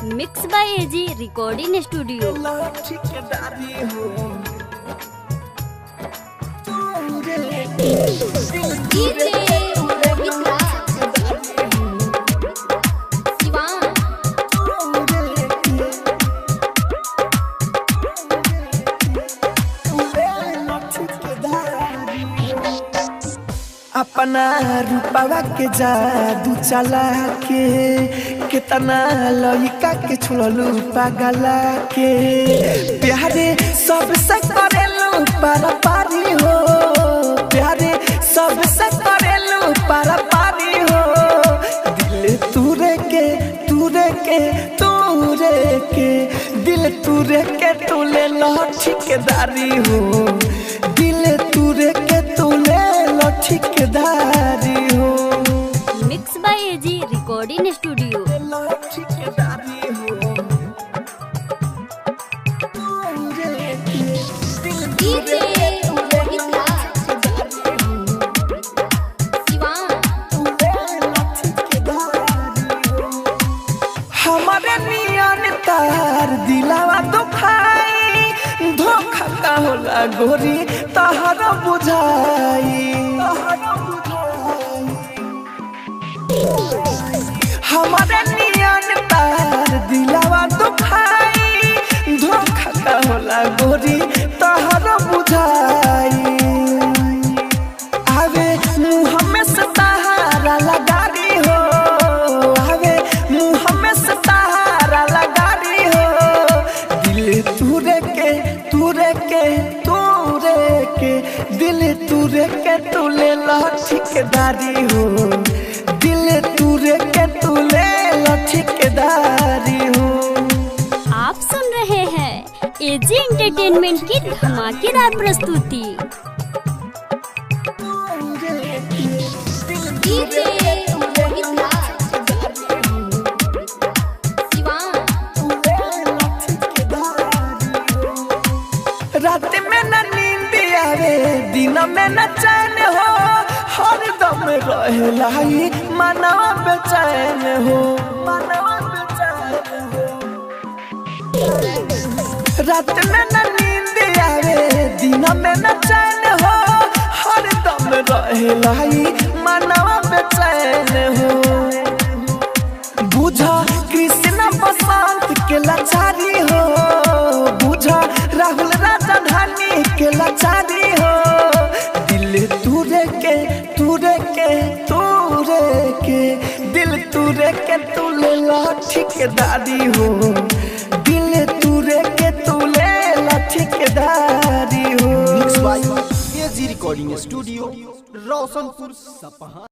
Mix by A G recording studio. अपना रूपवा के जादू चला के कितना लइका के छोड़लू पागला के प्यारे सबसे करेलू पारा पारी हो, प्यारे सबसे करेलू पारा पारी हो। दिल तूरे के तूरे के तूरे के दिल तूरे के तूले लो ठेकेदारी हो, दिल तूरे के तूले लो ठेकेदारी हो। Mix by A G recording studio. हमारे नियन तार दिलावा दुखाई, धोखा का होला गोरी तहरा बुझाई। हमारे नियन तार दिलावा दुखाई, धोखा का होला गोरी तहरा बुझाई। आवे मुँह में से सहारा लगारी हो, आवे मुँह में से सहारा लगारी हो। दिल तूरे के तूरे के तूरे के दिल तूरे के तूले लो ठेकेदारी हो, दिल तूरे के तूले लो ठेकेदारी हो। आप सुन रहे हैं एजी एंटरटेनमेंट की धमाकेदार प्रस्तुति। रात में न नींद आवे दिन में न चैन हो, हर दम रहेला ही मनवा बेचैन हो, मनवा बेचैन हो। रात में न नींद आवे दिन में न चैन हो, हर दम रहेला ही मनवा बेचैन हो। बुझा कृष्ण बसंत के लाचारी हो, बुझा राहुल राजधानी के लाचारी हो। दिल तूरे के तूरे के तूरे के दिल तूरे के तूले लो ठेकेदारी हो, दिल तूरे के तूले लो ठेकेदारी हो। Mix by A G recording studio, Roshanpur Sapaha.